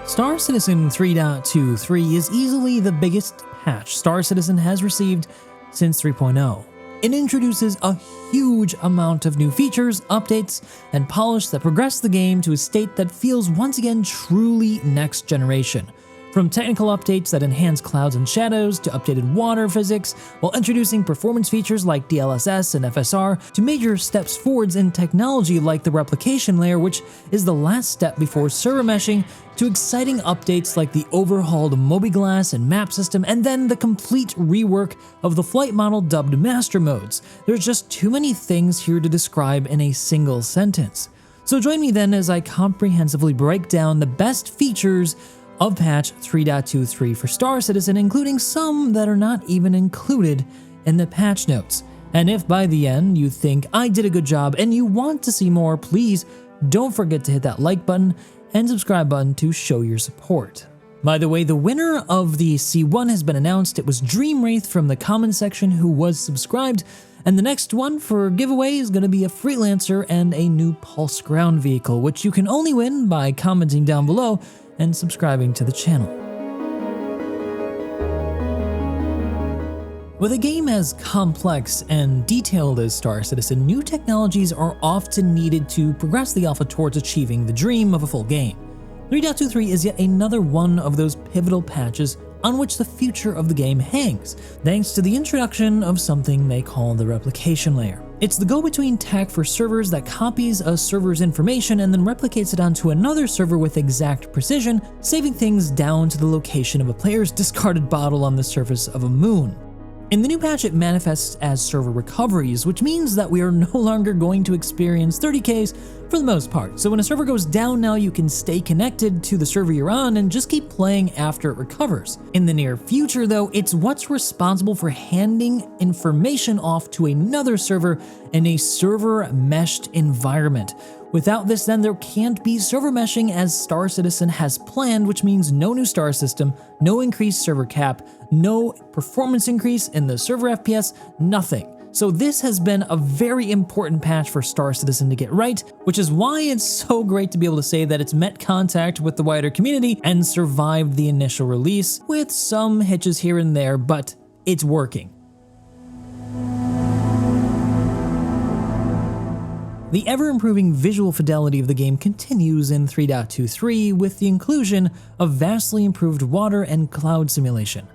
Star Citizen 3.23 is easily the biggest patch Star Citizen has received since 3.0. It introduces a huge amount of new features, updates, and polish that progress the game to a state that feels once again truly next generation. From technical updates that enhance clouds and shadows to updated water physics, while introducing performance features like DLSS and FSR, to major steps forwards in technology like the replication layer, which is the last step before server meshing, to exciting updates like the overhauled Mobiglas and map system, and then the complete rework of the Flightmodel dubbed master modes. There's just too many things here to describe in a single sentence. So join me then as I comprehensively break down the best features of patch 3.23 for Star Citizen, including some that are not even included in the patch notes. And if by the end you think I did a good job and you want to see more, please don't forget to hit that like button and subscribe button to show your support. By the way, the winner of the C1 has been announced. It was Dreamwraith from the comment section who was subscribed, and the next one for giveaway is going to be a Freelancer and a new Pulse ground vehicle, which you can only win by commenting down below and subscribing to the channel. With a game as complex and detailed as Star Citizen, new technologies are often needed to progress the alpha towards achieving the dream of a full game. 3.23 is yet another one of those pivotal patches on which the future of the game hangs, thanks to the introduction of something they call the replication layer. It's the go-between tech for servers that copies a server's information and then replicates it onto another server with exact precision, saving things down to the location of a player's discarded bottle on the surface of a moon. In the new patch, it manifests as server recoveries, which means that we are no longer going to experience 30Ks for the most part. So when a server goes down now, you can stay connected to the server you're on and just keep playing after it recovers. In the near future though, it's what's responsible for handing information off to another server in a server meshed environment. Without this then, there can't be server meshing as Star Citizen has planned, which means no new star system, no increased server cap, no performance increase in the server FPS, nothing. So this has been a very important patch for Star Citizen to get right, which is why it's so great to be able to say that it's met contact with the wider community and survived the initial release, with some hitches here and there, but it's working. The ever-improving visual fidelity of the game continues in 3.23 with the inclusion of vastly improved water and cloud simulation.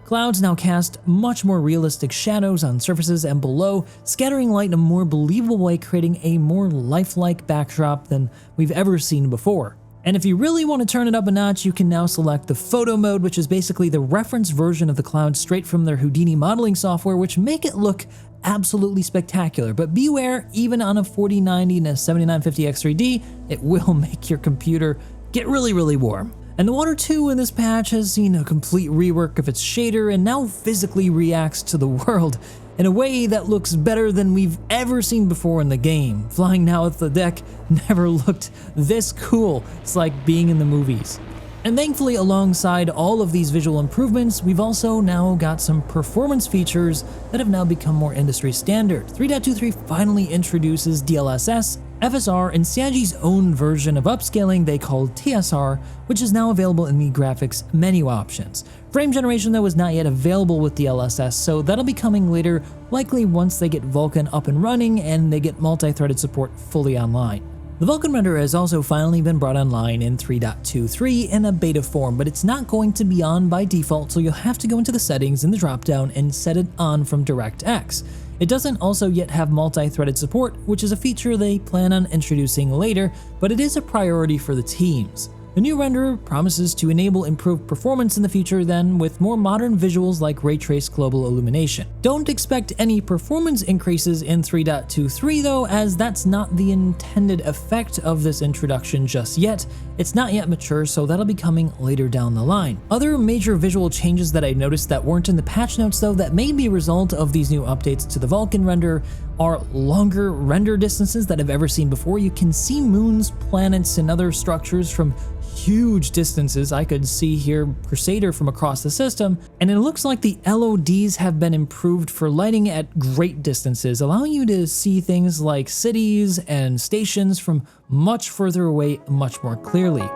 Clouds now cast much more realistic shadows on surfaces and below, scattering light in a more believable way, creating a more lifelike backdrop than we've ever seen before. And if you really want to turn it up a notch, you can now select the photo mode, which is basically the reference version of the cloud straight from their Houdini modeling software, which make it look absolutely spectacular. But beware, even on a 4090 and a 7950X3D, it will make your computer get really warm. And the water too in this patch has seen a complete rework of its shader and now physically reacts to the world in a way that looks better than we've ever seen before in the game. Flying now with the deck never looked this cool. It's like being in the movies. And thankfully, alongside all of these visual improvements, we've also now got some performance features that have now become more industry standard. 3.23 finally introduces DLSS, FSR, and CIG's own version of upscaling they call TSR, which is now available in the graphics menu options. Frame generation though is not yet available with DLSS, so that'll be coming later, likely once they get Vulkan up and running and they get multi-threaded support fully online. The Vulkan render has also finally been brought online in 3.23 in a beta form, but it's not going to be on by default, so you'll have to go into the settings in the dropdown and set it on from DirectX. It doesn't also yet have multi-threaded support, which is a feature they plan on introducing later, but it is a priority for the teams. The new renderer promises to enable improved performance in the future then, with more modern visuals like ray trace global illumination. Don't expect any performance increases in 3.23 though, as that's not the intended effect of this introduction just yet. It's not yet mature, so that'll be coming later down the line. Other major visual changes that I noticed that weren't in the patch notes though, that may be a result of these new updates to the Vulkan render, are longer render distances that I've ever seen before. You can see moons, planets, and other structures from huge distances. I could see here Crusader from across the system, and it looks like the LODs have been improved for lighting at great distances, allowing you to see things like cities and stations from much further away much more clearly.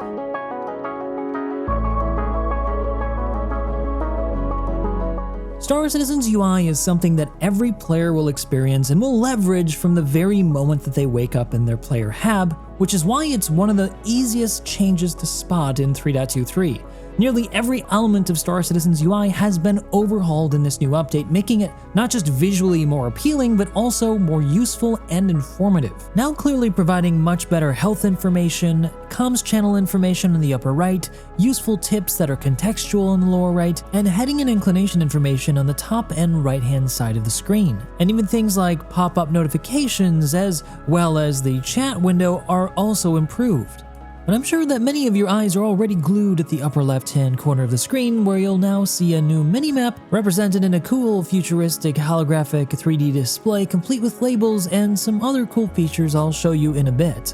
Star Citizen's UI is something that every player will experience and will leverage from the very moment that they wake up in their player hab, which is why it's one of the easiest changes to spot in 3.23. Nearly every element of Star Citizen's UI has been overhauled in this new update, making it not just visually more appealing, but also more useful and informative. Now clearly providing much better health information, comms channel information in the upper right, useful tips that are contextual in the lower right, and heading and inclination information on the top and right-hand side of the screen. And even things like pop-up notifications as well as the chat window are also improved. But I'm sure that many of your eyes are already glued at the upper left-hand corner of the screen, where you'll now see a new minimap represented in a cool, futuristic, holographic 3D display complete with labels and some other cool features I'll show you in a bit.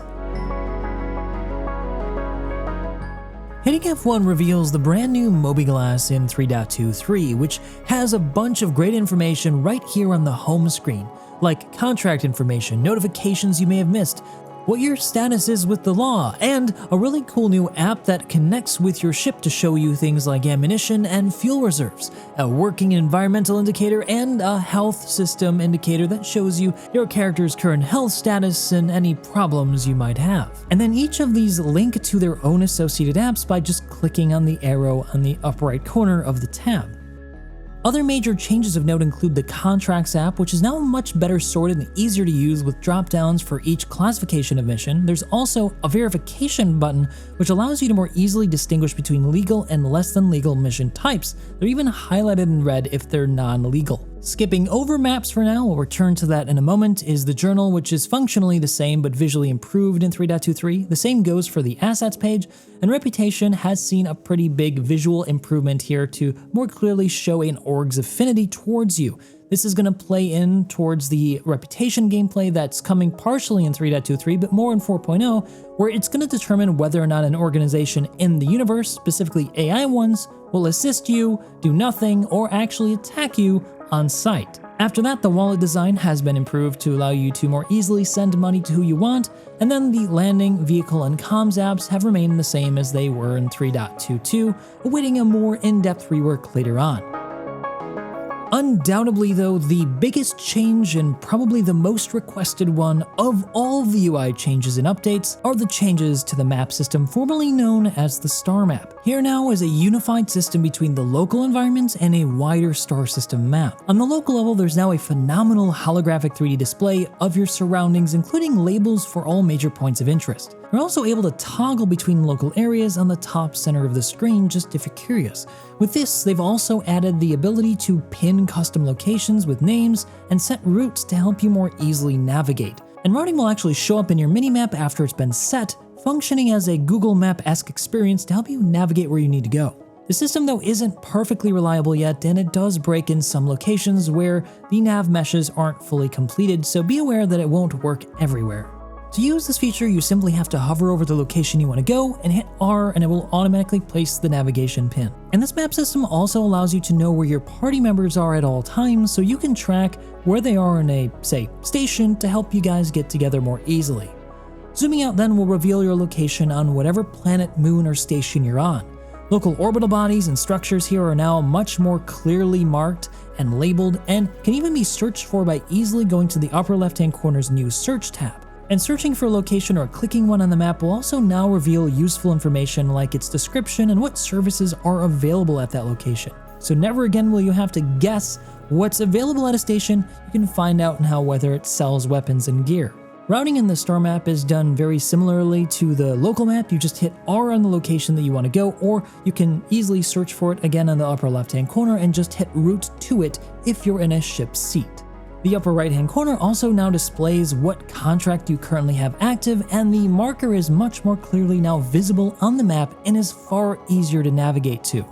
Hitting F1 reveals the brand new Mobiglas in 3.23, which has a bunch of great information right here on the home screen, like contract information, notifications you may have missed, what your status is with the law, and a really cool new app that connects with your ship to show you things like ammunition and fuel reserves, a working environmental indicator, and a health system indicator that shows you your character's current health status and any problems you might have. And then each of these link to their own associated apps by just clicking on the arrow on the upper right corner of the tab. Other major changes of note include the Contracts app, which is now much better sorted and easier to use with drop-downs for each classification of mission. There's also a verification button, which allows you to more easily distinguish between legal and less than legal mission types. They're even highlighted in red if they're non-legal. Skipping over maps for now, we'll return to that in a moment, is the journal, which is functionally the same but visually improved in 3.23. The same goes for the assets page, and Reputation has seen a pretty big visual improvement here to more clearly show an org's affinity towards you. This is going to play in towards the Reputation gameplay that's coming partially in 3.23, but more in 4.0, where it's going to determine whether or not an organization in the universe, specifically AI ones, will assist you, do nothing, or actually attack you on site. After that, the wallet design has been improved to allow you to more easily send money to who you want, and then the landing, vehicle, and comms apps have remained the same as they were in 3.22, awaiting a more in-depth rework later on. Undoubtedly though, the biggest change and probably the most requested one of all of the UI changes and updates are the changes to the map system formerly known as the Starmap. Here now is a unified system between the local environments and a wider star system map. On the local level, there's now a phenomenal holographic 3D display of your surroundings, including labels for all major points of interest. You're also able to toggle between local areas on the top center of the screen, just if you're curious. With this, they've also added the ability to pin custom locations with names and set routes to help you more easily navigate. And routing will actually show up in your minimap after it's been set, functioning as a Google Map-esque experience to help you navigate where you need to go. The system though isn't perfectly reliable yet, and it does break in some locations where the nav meshes aren't fully completed, so be aware that it won't work everywhere. To use this feature, you simply have to hover over the location you want to go and hit R, and it will automatically place the navigation pin. And this map system also allows you to know where your party members are at all times, so you can track where they are in a, say, station to help you guys get together more easily. Zooming out then will reveal your location on whatever planet, moon, or station you're on. Local orbital bodies and structures here are now much more clearly marked and labeled, and can even be searched for by easily going to the upper left-hand corner's new search tab. And searching for a location or clicking one on the map will also now reveal useful information like its description and what services are available at that location. So never again will you have to guess what's available at a station. You can find out now whether it sells weapons and gear. Routing in the star map is done very similarly to the local map. You just hit R on the location that you want to go, or you can easily search for it again on the upper left-hand corner and just hit route to it if you're in a ship's seat. The upper right-hand corner also now displays what contract you currently have active, and the marker is much more clearly now visible on the map and is far easier to navigate to.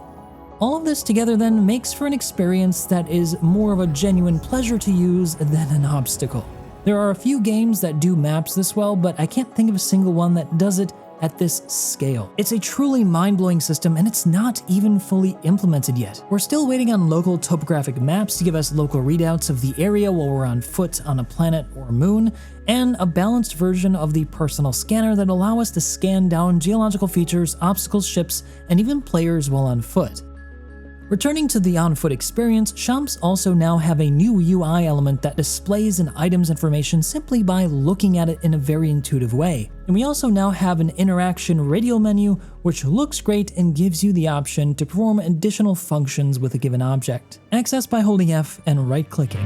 All of this together then makes for an experience that is more of a genuine pleasure to use than an obstacle. There are a few games that do maps this well, but I can't think of a single one that does it at this scale. It's a truly mind-blowing system, and it's not even fully implemented yet. We're still waiting on local topographic maps to give us local readouts of the area while we're on foot on a planet or moon, and a balanced version of the personal scanner that allow us to scan down geological features, obstacles, ships, and even players while on foot. Returning to the on-foot experience, shops also now have a new UI element that displays an item's information simply by looking at it in a very intuitive way. And we also now have an interaction radial menu, which looks great and gives you the option to perform additional functions with a given object. Access by holding F and right-clicking.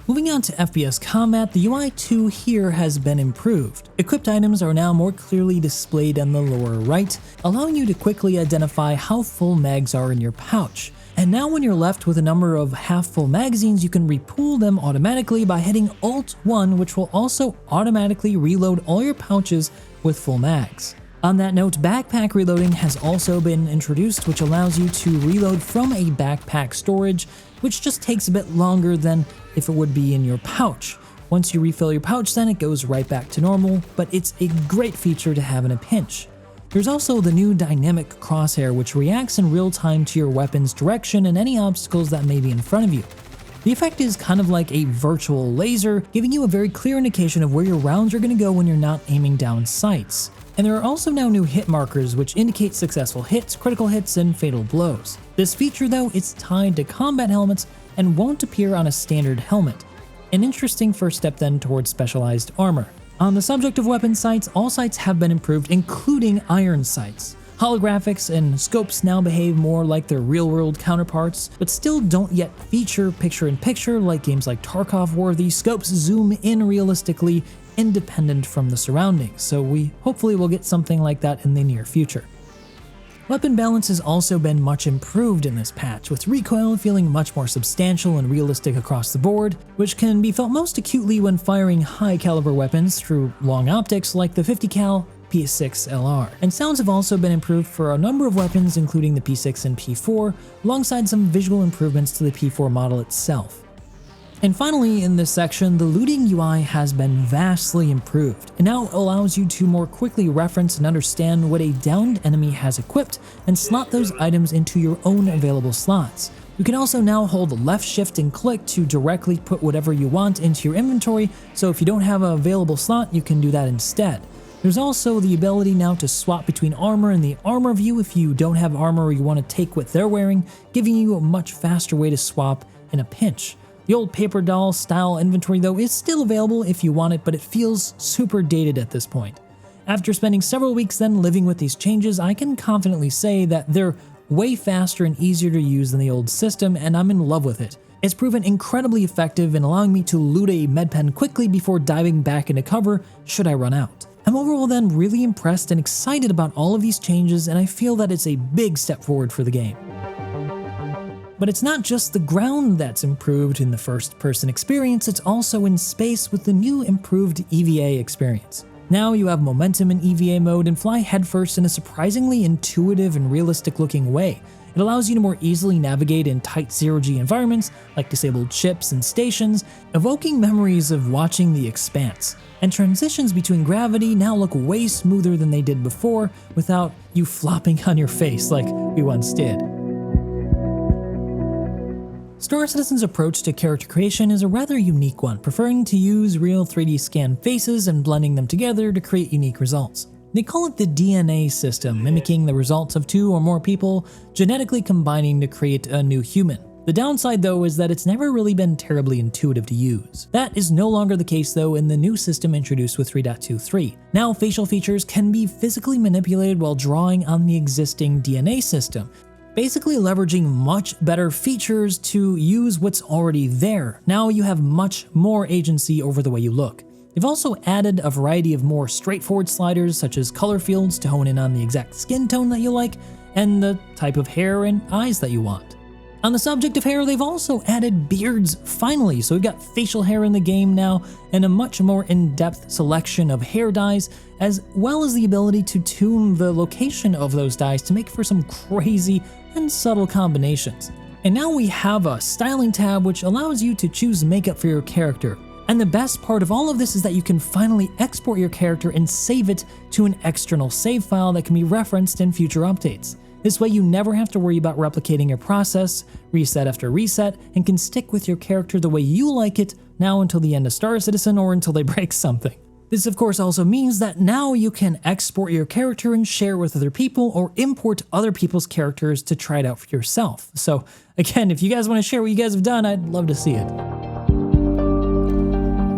Moving on to FPS Combat, the UI too here has been improved. Equipped items are now more clearly displayed on the lower right, allowing you to quickly identify how full mags are in your pouch. And now when you're left with a number of half-full magazines, you can repool them automatically by hitting Alt-1, which will also automatically reload all your pouches with full mags. On that note, backpack reloading has also been introduced, which allows you to reload from a backpack storage, which just takes a bit longer than if it would be in your pouch. Once you refill your pouch, then it goes right back to normal, but it's a great feature to have in a pinch. There's also the new dynamic crosshair, which reacts in real time to your weapon's direction and any obstacles that may be in front of you. The effect is kind of like a virtual laser, giving you a very clear indication of where your rounds are going to go when you're not aiming down sights. And there are also now new hit markers which indicate successful hits, critical hits, and fatal blows. This feature though is tied to combat helmets and won't appear on a standard helmet. An interesting first step then towards specialized armor. On the subject of weapon sights, all sights have been improved, including iron sights. Holographics and scopes now behave more like their real-world counterparts, but still don't yet feature picture-in-picture like games like Tarkov, where the scopes zoom in realistically, independent from the surroundings, so we hopefully will get something like that in the near future. Weapon balance has also been much improved in this patch, with recoil feeling much more substantial and realistic across the board, which can be felt most acutely when firing high-caliber weapons through long optics like the 50 cal P6 LR. And sounds have also been improved for a number of weapons, including the P6 and P4, alongside some visual improvements to the P4 model itself. And finally, in this section, the looting UI has been vastly improved. It now allows you to more quickly reference and understand what a downed enemy has equipped and slot those items into your own available slots. You can also now hold left shift and click to directly put whatever you want into your inventory, so if you don't have an available slot, you can do that instead. There's also the ability now to swap between armor and the armor view if you don't have armor or you want to take what they're wearing, giving you a much faster way to swap in a pinch. The old paper doll style inventory though is still available if you want it, but it feels super dated at this point. After spending several weeks then living with these changes, I can confidently say that they're way faster and easier to use than the old system, and I'm in love with it. It's proven incredibly effective in allowing me to loot a medpen quickly before diving back into cover should I run out. I'm overall then really impressed and excited about all of these changes, and I feel that it's a big step forward for the game. But it's not just the ground that's improved in the first-person experience, it's also in space with the new improved EVA experience. Now you have momentum in EVA mode and fly headfirst in a surprisingly intuitive and realistic-looking way. It allows you to more easily navigate in tight zero-G environments like disabled ships and stations, evoking memories of watching The Expanse. And transitions between gravity now look way smoother than they did before, without you flopping on your face like we once did. Star Citizen's approach to character creation is a rather unique one, preferring to use real 3D scan faces and blending them together to create unique results. They call it the DNA system, mimicking the results of 2 or more people genetically combining to create a new human. The downside though is that it's never really been terribly intuitive to use. That is no longer the case though in the new system introduced with 3.23. Now facial features can be physically manipulated while drawing on the existing DNA system, basically leveraging much better features to use what's already there. Now you have much more agency over the way you look. They've also added a variety of more straightforward sliders such as color fields to hone in on the exact skin tone that you like and the type of hair and eyes that you want. On the subject of hair, they've also added beards finally, so we've got facial hair in the game now and a much more in-depth selection of hair dyes, as well as the ability to tune the location of those dyes to make for some crazy and subtle combinations. And now we have a styling tab which allows you to choose makeup for your character. And the best part of all of this is that you can finally export your character and save it to an external save file that can be referenced in future updates. This way you never have to worry about replicating your process, reset after reset, and can stick with your character the way you like it now until the end of Star Citizen or until they break something. This of course also means that now you can export your character and share with other people, or import other people's characters to try it out for yourself. So again, if you guys want to share what you guys have done, I'd love to see it.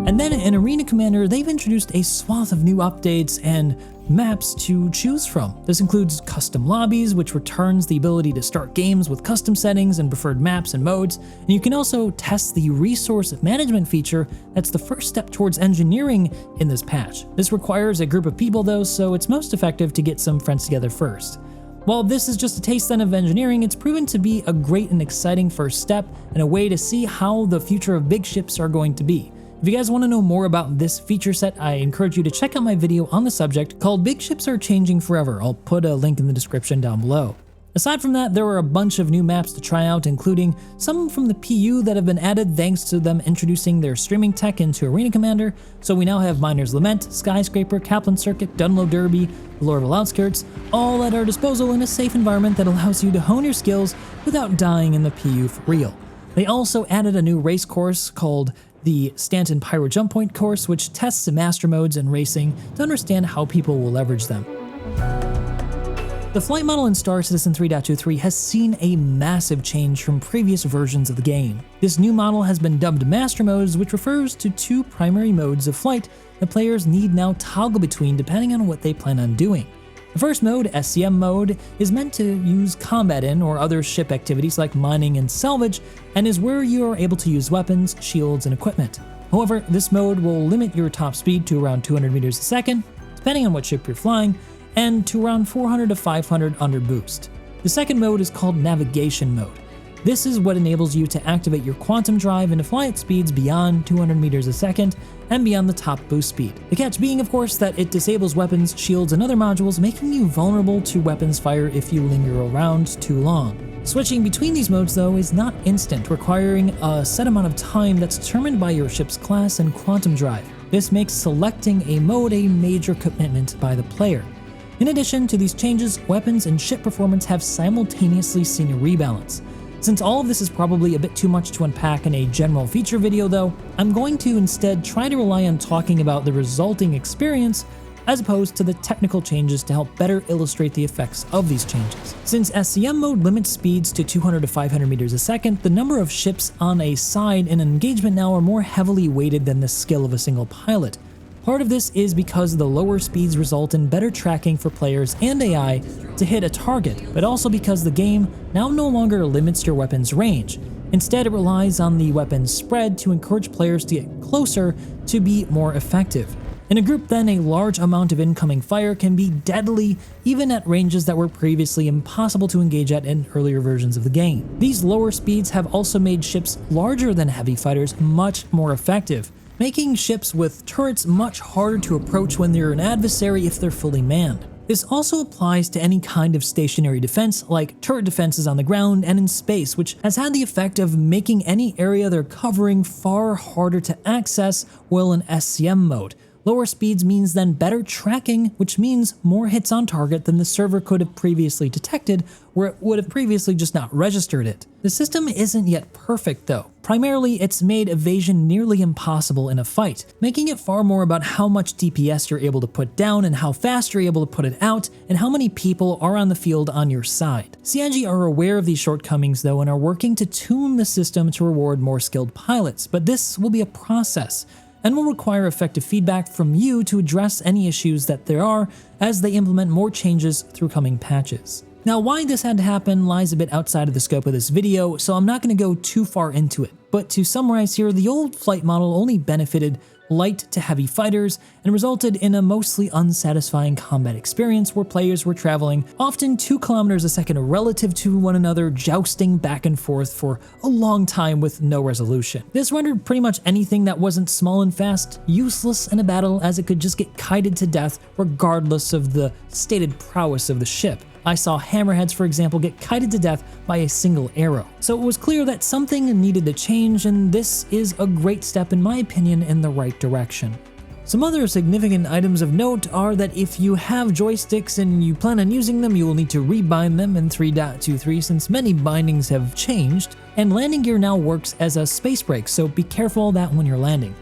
And then in Arena Commander, they've introduced a swath of new updates and maps to choose from. This includes custom lobbies, which returns the ability to start games with custom settings and preferred maps and modes. And you can also test the resource management feature that's the first step towards engineering in this patch. This requires a group of people though, so it's most effective to get some friends together first. While this is just a taste then of engineering, it's proven to be a great and exciting first step and a way to see how the future of big ships are going to be. If you guys want to know more about this feature set, I encourage you to check out my video on the subject called Big Ships Are Changing Forever. I'll put a link in the description down below. Aside from that, there were a bunch of new maps to try out, including some from the PU that have been added thanks to them introducing their streaming tech into Arena Commander. So we now have Miner's Lament, Skyscraper, Kaplan Circuit, Dunlow Derby, the Lorville Outskirts, all at our disposal in a safe environment that allows you to hone your skills without dying in the PU for real. They also added a new race course called the Stanton Pyro Jump Point course, which tests the master modes in racing to understand how people will leverage them. The Flightmodel in StarCitizen 3.23 has seen a massive change from previous versions of the game. This new model has been dubbed Master Modes, which refers to two primary modes of flight that players need now toggle between depending on what they plan on doing. The first mode, SCM mode, is meant to use combat in or other ship activities like mining and salvage, and is where you are able to use weapons, shields, and equipment. However, this mode will limit your top speed to around 200 meters a second, depending on what ship you're flying, and to around 400 to 500 under boost. The second mode is called Navigation mode. This is what enables you to activate your quantum drive and to fly at speeds beyond 200 meters a second and beyond the top boost speed. The catch being, of course, that it disables weapons, shields, and other modules, making you vulnerable to weapons fire if you linger around too long. Switching between these modes, though, is not instant, requiring a set amount of time that's determined by your ship's class and quantum drive. This makes selecting a mode a major commitment by the player. In addition to these changes, weapons and ship performance have simultaneously seen a rebalance. Since all of this is probably a bit too much to unpack in a general feature video though, I'm going to instead try to rely on talking about the resulting experience as opposed to the technical changes to help better illustrate the effects of these changes. Since SCM mode limits speeds to 200 to 500 meters a second, the number of ships on a side in an engagement now are more heavily weighted than the skill of a single pilot. Part of this is because the lower speeds result in better tracking for players and AI to hit a target, but also because the game now no longer limits your weapon's range. Instead, it relies on the weapon's spread to encourage players to get closer to be more effective. In a group then, a large amount of incoming fire can be deadly even at ranges that were previously impossible to engage at in earlier versions of the game. These lower speeds have also made ships larger than heavy fighters much more effective, making ships with turrets much harder to approach when they're an adversary if they're fully manned. This also applies to any kind of stationary defense, like turret defenses on the ground and in space, which has had the effect of making any area they're covering far harder to access while in SCM mode. Lower speeds means then better tracking, which means more hits on target than the server could have previously detected, where it would have previously just not registered it. The system isn't yet perfect though. Primarily, it's made evasion nearly impossible in a fight, making it far more about how much DPS you're able to put down and how fast you're able to put it out, and how many people are on the field on your side. CIG are aware of these shortcomings though and are working to tune the system to reward more skilled pilots, but this will be a process, and will require effective feedback from you to address any issues that there are as they implement more changes through coming patches. Now, why this had to happen lies a bit outside of the scope of this video, so I'm not going to go too far into it. But to summarize here, the old Flightmodel only benefited light to heavy fighters and resulted in a mostly unsatisfying combat experience where players were traveling often 2 kilometers a second relative to one another, jousting back and forth for a long time with no resolution. This rendered pretty much anything that wasn't small and fast useless in a battle, as it could just get kited to death regardless of the stated prowess of the ship. I saw hammerheads, for example, get kited to death by a single arrow. So it was clear that something needed to change, and this is a great step, in my opinion, in the right direction. Some other significant items of note are that if you have joysticks and you plan on using them, you will need to rebind them in 3.23 since many bindings have changed, and landing gear now works as a space brake, so be careful of that when you're landing.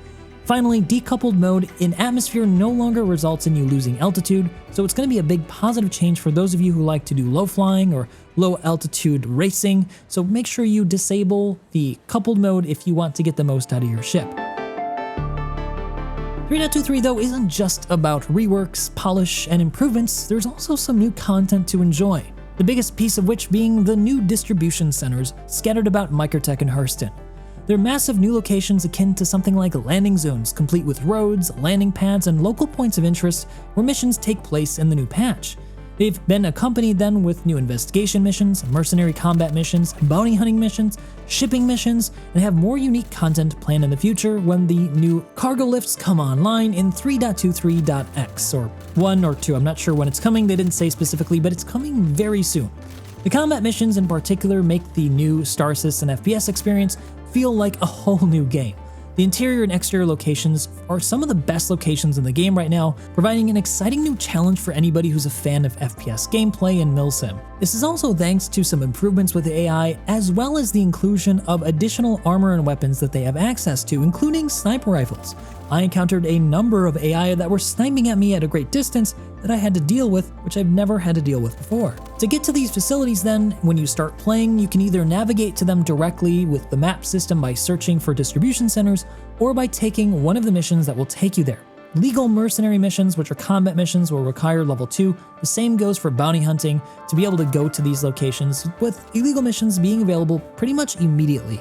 Finally, decoupled mode in atmosphere no longer results in you losing altitude, so it's going to be a big positive change for those of you who like to do low flying or low altitude racing, so make sure you disable the coupled mode if you want to get the most out of your ship. 3.23 though isn't just about reworks, polish, and improvements, there's also some new content to enjoy. The biggest piece of which being the new distribution centers scattered about Microtech and Hurston. They're massive new locations akin to something like landing zones, complete with roads, landing pads, and local points of interest where missions take place in the new patch. They've been accompanied then with new investigation missions, mercenary combat missions, bounty hunting missions, shipping missions, and have more unique content planned in the future when the new cargo lifts come online in 3.23.x, or 1 or 2, I'm not sure when it's coming, they didn't say specifically, but it's coming very soon. The combat missions in particular make the new StarCitizen FPS experience feel like a whole new game. The interior and exterior locations are some of the best locations in the game right now, providing an exciting new challenge for anybody who's a fan of FPS gameplay and milsim. This is also thanks to some improvements with the AI, as well as the inclusion of additional armor and weapons that they have access to, including sniper rifles. I encountered a number of AI that were sniping at me at a great distance that I had to deal with, which I've never had to deal with before. To get to these facilities then, when you start playing, you can either navigate to them directly with the map system by searching for distribution centers, or by taking one of the missions that will take you there. Legal mercenary missions, which are combat missions, will require level 2. The same goes for bounty hunting to be able to go to these locations, with illegal missions being available pretty much immediately.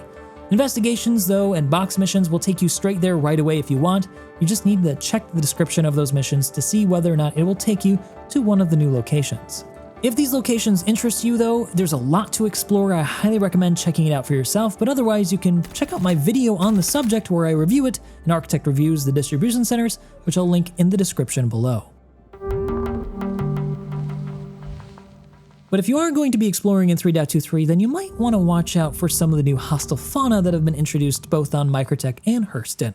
Investigations, though, and box missions will take you straight there right away if you want. You just need to check the description of those missions to see whether or not it will take you to one of the new locations. If these locations interest you though, there's a lot to explore. I highly recommend checking it out for yourself, but otherwise you can check out my video on the subject where I review it, and Architect reviews the distribution centers, which I'll link in the description below. But if you are going to be exploring in 3.23, then you might want to watch out for some of the new hostile fauna that have been introduced both on Microtech and Hurston.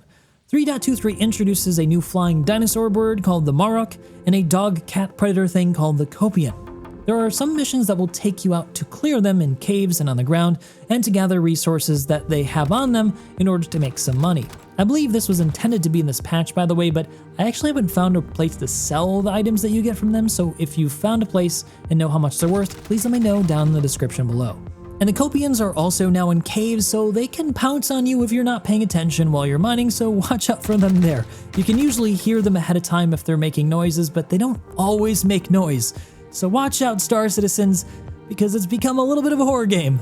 3.23 introduces a new flying dinosaur bird called the Marok, and a dog-cat predator thing called the Copian. There are some missions that will take you out to clear them in caves and on the ground, and to gather resources that they have on them in order to make some money. I believe this was intended to be in this patch, by the way, but I actually haven't found a place to sell the items that you get from them, so if you've found a place and know how much they're worth, please let me know down in the description below. And the Copians are also now in caves, so they can pounce on you if you're not paying attention while you're mining, so watch out for them there. You can usually hear them ahead of time if they're making noises, but they don't always make noise. So watch out, Star Citizens, because it's become a little bit of a horror game.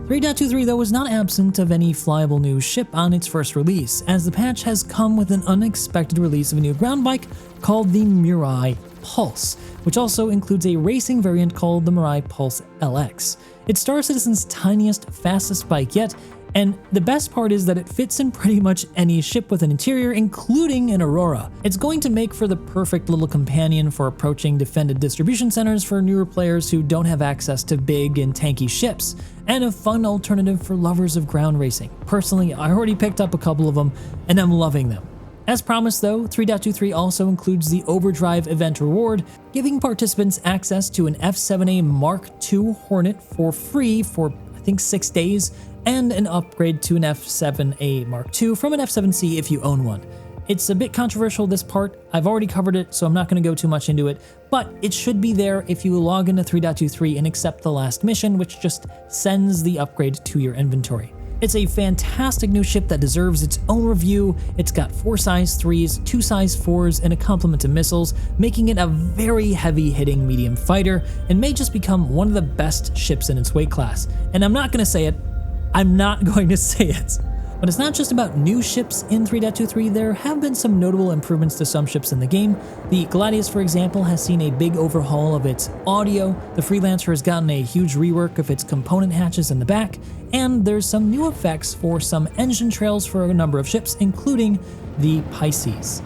3.23 though was not absent of any flyable new ship on its first release, as the patch has come with an unexpected release of a new ground bike called the Mirai Pulse, which also includes a racing variant called the Mirai Pulse LX. It's Star Citizen's tiniest, fastest bike yet, and the best part is that it fits in pretty much any ship with an interior, including an Aurora. It's going to make for the perfect little companion for approaching defended distribution centers for newer players who don't have access to big and tanky ships, and a fun alternative for lovers of ground racing. Personally, I already picked up a couple of them, and I'm loving them. As promised though, 3.23 also includes the Overdrive event reward, giving participants access to an F7A Mark II Hornet for free for I think 6 days, and an upgrade to an F7A Mark II from an F7C if you own one. It's a bit controversial, this part. I've already covered it, so I'm not going to go too much into it, but it should be there if you log into 3.23 and accept the last mission, which just sends the upgrade to your inventory. It's a fantastic new ship that deserves its own review. It's got 4 size 3s, 2 size 4s, and a complement of missiles, making it a very heavy-hitting medium fighter, and may just become one of the best ships in its weight class. And I'm not going to say it. I'm not going to say it. But it's not just about new ships in 3.23, there have been some notable improvements to some ships in the game. The Gladius, for example, has seen a big overhaul of its audio, the Freelancer has gotten a huge rework of its component hatches in the back, and there's some new effects for some engine trails for a number of ships, including the Pisces.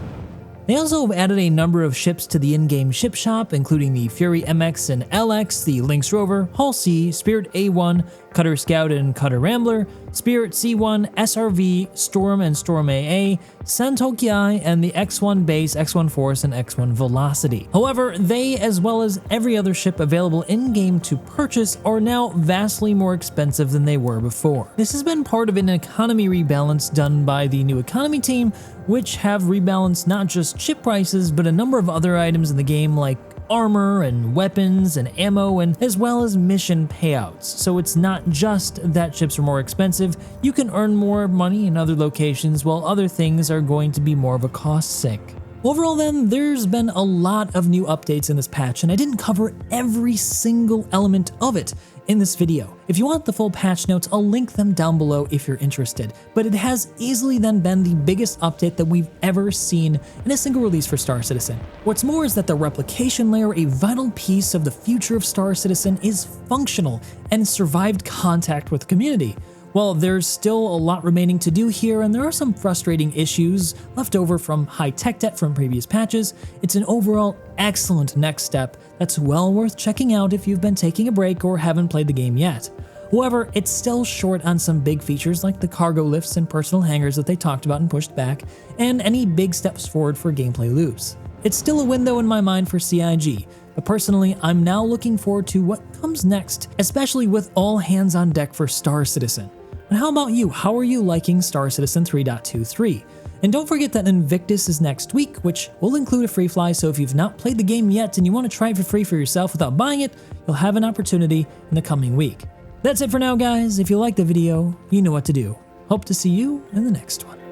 They also have added a number of ships to the in-game ship shop, including the Fury MX and LX, the Lynx Rover, Hull C, Spirit A1, Cutter Scout and Cutter Rambler, Spirit C1, SRV, Storm and Storm AA, Santoki, and the X1 Base, X1 Force, and X1 Velocity. However, they, as well as every other ship available in-game to purchase, are now vastly more expensive than they were before. This has been part of an economy rebalance done by the new economy team, which have rebalanced not just ship prices, but a number of other items in the game like armor and weapons and ammo, and as well as mission payouts. So it's not just that ships are more expensive, you can earn more money in other locations while other things are going to be more of a cost sink. Overall then, there's been a lot of new updates in this patch, and I didn't cover every single element of it in this video. If you want the full patch notes, I'll link them down below if you're interested, but it has easily then been the biggest update that we've ever seen in a single release for Star Citizen. What's more is that the replication layer, a vital piece of the future of Star Citizen, is functional and survived contact with the community. Well, there's still a lot remaining to do here, and there are some frustrating issues left over from high tech debt from previous patches. It's an overall excellent next step that's well worth checking out if you've been taking a break or haven't played the game yet. However, it's still short on some big features like the cargo lifts and personal hangars that they talked about and pushed back, and any big steps forward for gameplay loops. It's still a window in my mind for CIG, but personally, I'm now looking forward to what comes next, especially with all hands on deck for Star Citizen. And how about you? How are you liking Star Citizen 3.23? And don't forget that Invictus is next week, which will include a free fly, so if you've not played the game yet and you want to try it for free for yourself without buying it, you'll have an opportunity in the coming week. That's it for now, guys. If you liked the video, you know what to do. Hope to see you in the next one.